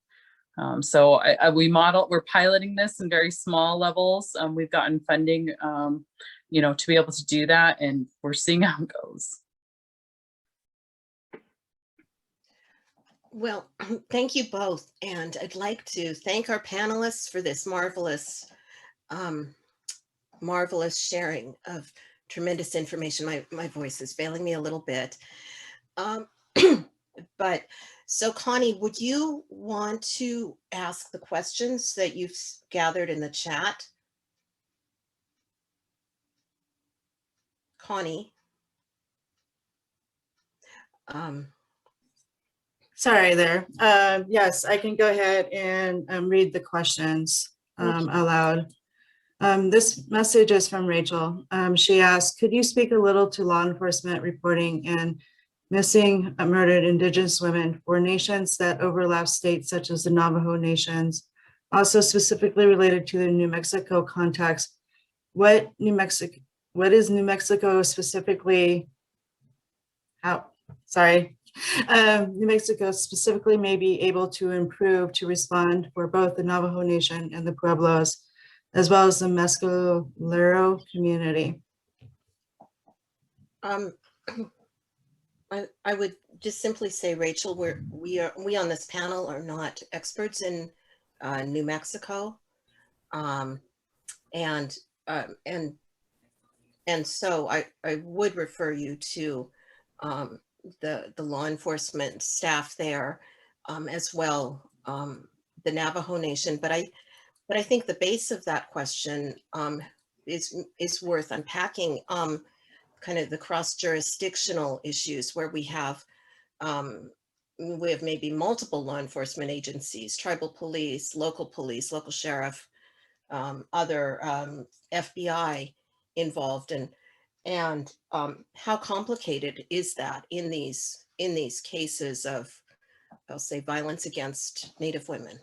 So we're piloting this in very small levels. We've gotten funding, to be able to do that, and we're seeing how it goes.
Well, thank you both. And I'd like to thank our panelists for this marvelous sharing of tremendous information. My voice is failing me a little bit. But so Connie, would you want to ask the questions that you've gathered in the chat? Connie.
Sorry there. Yes, I can go ahead and read the questions aloud. This message is from Rachel. She asked, could you speak a little to law enforcement reporting and missing murdered Indigenous women for nations that overlap states such as the Navajo nations, also specifically related to the New Mexico context? What is New Mexico specifically? New Mexico specifically may be able to improve to respond for both the Navajo Nation and the Pueblos, as well as the Mescalero community.
I would just simply say, Rachel, we on this panel are not experts in New Mexico, and so I would refer you to the law enforcement staff there, as well, the Navajo Nation. But I think the base of that question is worth unpacking. Kind of the cross-jurisdictional issues where we have maybe multiple law enforcement agencies, tribal police, local sheriff, other FBI involved, and how complicated is that in these cases of, I'll say, violence against Native women?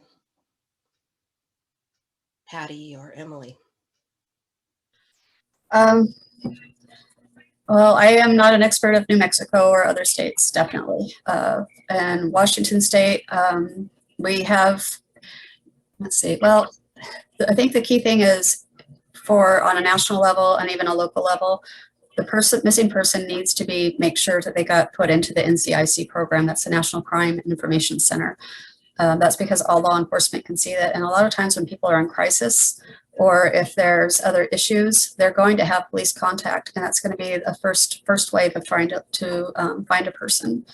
Patty or Emily?
Well, I am not an expert of New Mexico or other states, definitely. And Washington State, we have, let's see, well, I think the key thing is on a national level and even a local level, the missing person needs to make sure that they got put into the NCIC program. That's the National Crime Information Center. That's because all law enforcement can see that. And a lot of times when people are in crisis, or if there's other issues, they're going to have police contact, and that's going to be the first wave of trying to find a person.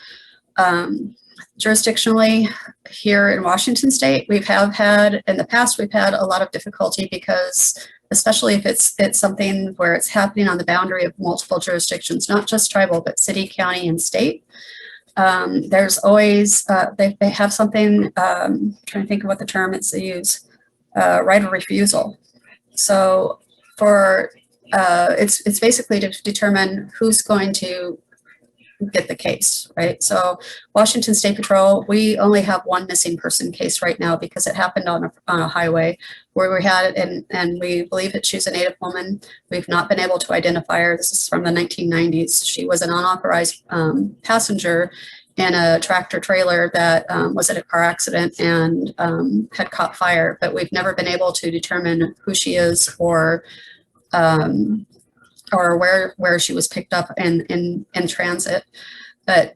Jurisdictionally, here in Washington State, we've had a lot of difficulty because, especially if it's something where it's happening on the boundary of multiple jurisdictions, not just tribal, but city, county, and state. There's always, they have something, trying to think of what the term is they use, right of refusal. So it's basically to determine who's going to get the case, right? So Washington State Patrol, we only have one missing person case right now because it happened on a highway where we had it, and we believe that she's a Native woman. We've not been able to identify her. This is from the 1990s. She was an unauthorized passenger in a tractor trailer that was in a car accident and had caught fire, but we've never been able to determine who she is or where she was picked up in transit. But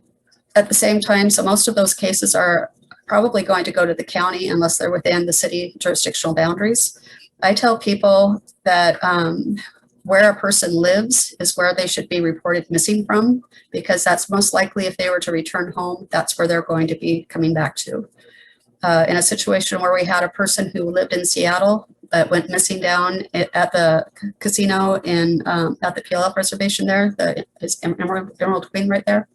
at the same time, so most of those cases are probably going to go to the county unless they're within the city jurisdictional boundaries. I tell people that where a person lives is where they should be reported missing from, because that's most likely, if they were to return home, that's where they're going to be coming back to. In a situation where we had a person who lived in Seattle that went missing down at the casino in at the PLF reservation there, is Emerald Queen right there.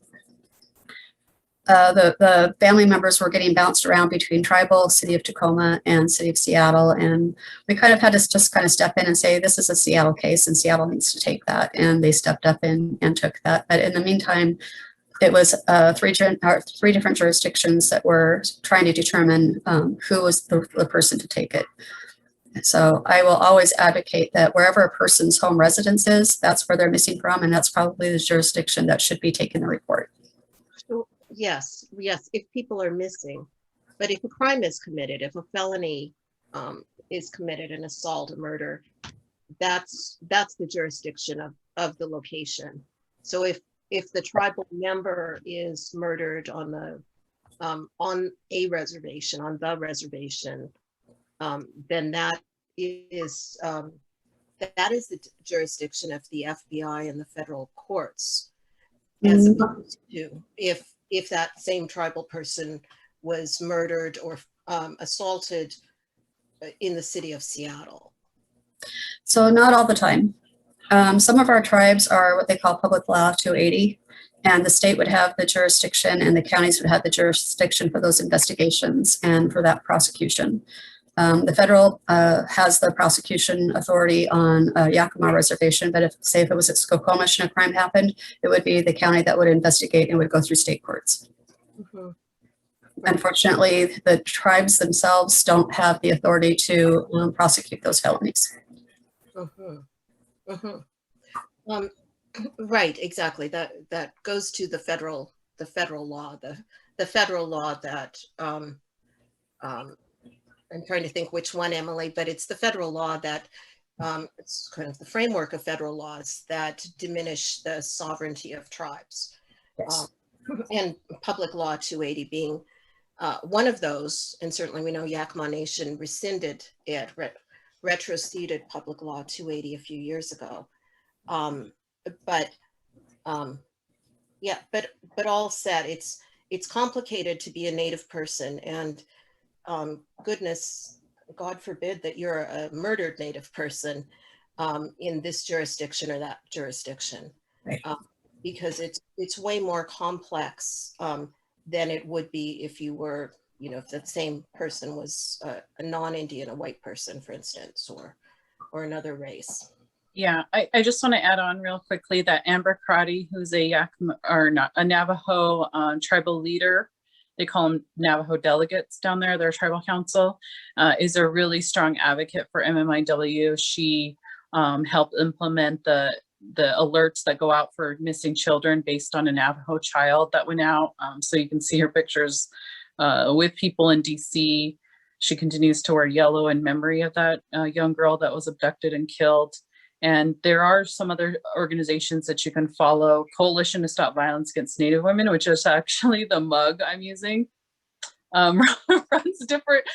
The family members were getting bounced around between tribal, city of Tacoma, and city of Seattle, and we kind of had to just kind of step in and say, this is a Seattle case, and Seattle needs to take that, and they stepped up in and took that. But in the meantime, it was three different jurisdictions that were trying to determine who was the person to take it. So I will always advocate that wherever a person's home residence is, that's where they're missing from, and that's probably the jurisdiction that should be taking the report.
Yes, if people are missing, but if a crime is committed, if a felony is committed, an assault, a murder, that's the jurisdiction of the location. So if the tribal member is murdered on a reservation, on the reservation, then that is the jurisdiction of the FBI and the federal courts, as opposed to if that same tribal person was murdered or assaulted in the city of Seattle.
So not all the time. Some of our tribes are what they call public law 280, and the state would have the jurisdiction and the counties would have the jurisdiction for those investigations and for that prosecution. The federal has the prosecution authority on Yakima Reservation, but if it was at Skokomish and a crime happened, it would be the county that would investigate and would go through state courts. Mm-hmm. Unfortunately, the tribes themselves don't have the authority to prosecute those felonies.
Mm-hmm. Mm-hmm. Right, exactly. That goes to the federal law, the federal law that I'm trying to think which one, Emily, but it's the federal law that it's kind of the framework of federal laws that diminish the sovereignty of tribes.
Yes.
And public law 280 being one of those, and certainly we know Yakima Nation rescinded it, retroceded public law 280 a few years ago. But all said, it's complicated to be a Native person, and goodness, God forbid that you're a murdered Native person in this jurisdiction or that jurisdiction,
right.
Because it's way more complex than it would be if you were, if that same person was a non-Indian, a white person, for instance, or another race.
Yeah, I just want to add on real quickly that Amber Crotty, who's a Navajo tribal leader, they call them Navajo delegates down there, their tribal council, is a really strong advocate for MMIW. She helped implement the alerts that go out for missing children based on a Navajo child that went out. So you can see her pictures with people in DC. She continues to wear yellow in memory of that young girl that was abducted and killed. And there are some other organizations that you can follow. Coalition to Stop Violence Against Native Women, which is actually the mug I'm using, runs different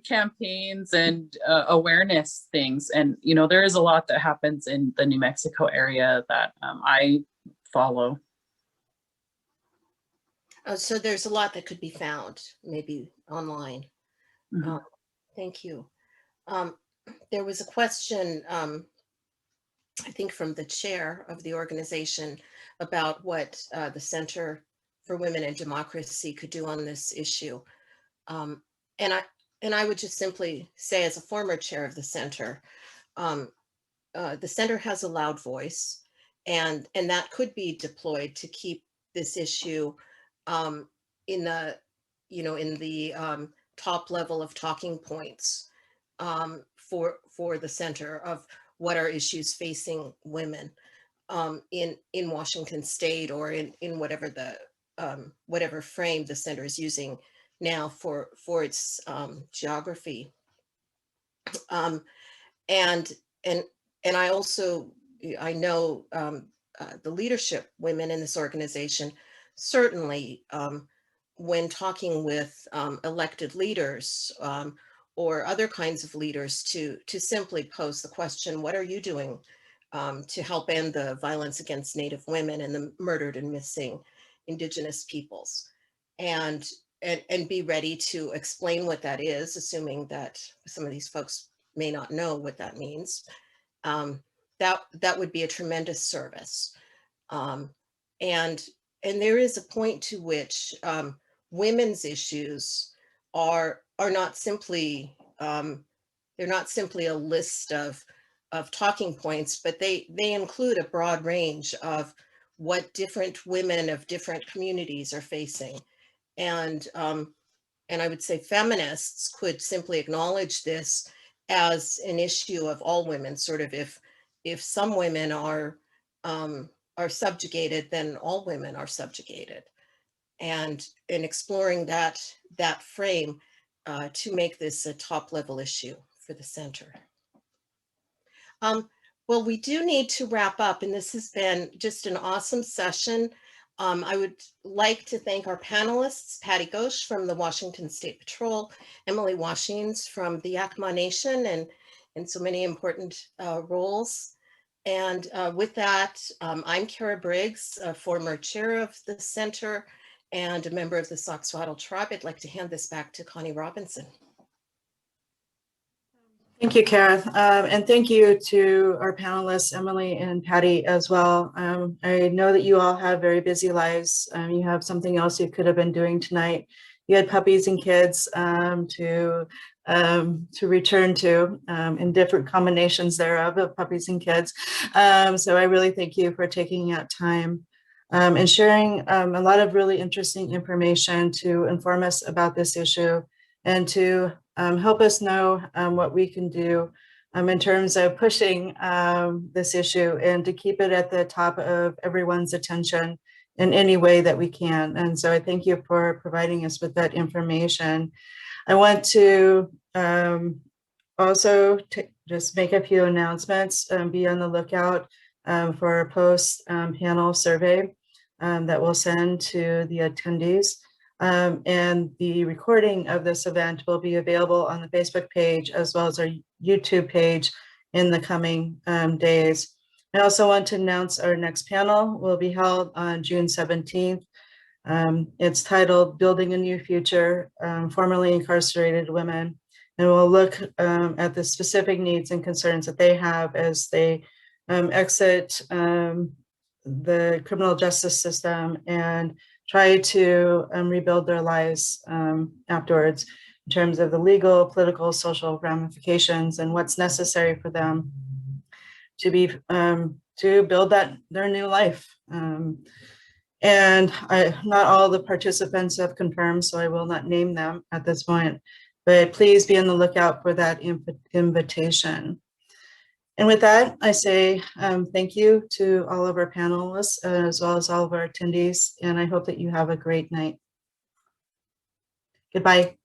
campaigns and awareness things. And, there is a lot that happens in the New Mexico area that I follow.
So there's a lot that could be found, maybe online.
Mm-hmm.
Thank you. There was a question, I think from the chair of the organization, about what the Center for Women and Democracy could do on this issue. And I would just simply say, as a former chair of the center has a loud voice, and that could be deployed to keep this issue in the top level of talking points for the center of what are issues facing women in Washington State, or in whatever whatever frame the center is using now for its geography. And I know the leadership women in this organization, certainly when talking with elected leaders or other kinds of leaders, to simply pose the question, what are you doing to help end the violence against Native women and the murdered and missing Indigenous peoples. And be ready to explain what that is, assuming that some of these folks may not know what that means. That would be a tremendous service. And there is a point to which women's issues are not simply they're not simply a list of talking points, but they include a broad range of what different women of different communities are facing. And I would say feminists could simply acknowledge this as an issue of all women. Sort of, if some women are subjugated, then all women are subjugated. And in exploring that frame to make this a top level issue for the center. Well, we do need to wrap up, and this has been just an awesome session. I would like to thank our panelists, Patty Ghosh from the Washington State Patrol, Emily Washings from the Yakama Nation, and so many important roles. And with that, I'm Kara Briggs, a former chair of the center and a member of the Soxhawtl tribe. I'd like to hand this back to Connie Robinson.
Thank you, Kara, and thank you to our panelists, Emily and Patty, as well. I know that you all have very busy lives. You have something else you could have been doing tonight. You had puppies and kids to return to in different combinations thereof of puppies and kids. So I really thank you for taking that time and sharing a lot of really interesting information to inform us about this issue and to help us know what we can do in terms of pushing this issue and to keep it at the top of everyone's attention in any way that we can. And so I thank you for providing us with that information. I want to also just make a few announcements. Be on the lookout for a post-panel survey that we'll send to the attendees. And the recording of this event will be available on the Facebook page as well as our YouTube page in the coming days. I also want to announce our next panel will be held on June 17th. It's titled Building a New Future, Formerly Incarcerated Women. And we'll look at the specific needs and concerns that they have as they exit the criminal justice system and try to rebuild their lives afterwards in terms of the legal, political, social ramifications and what's necessary for them to be to build their new life. And not all the participants have confirmed, so I will not name them at this point, but please be on the lookout for that invitation. And with that, I say thank you to all of our panelists as well as all of our attendees, and I hope that you have a great night. Goodbye.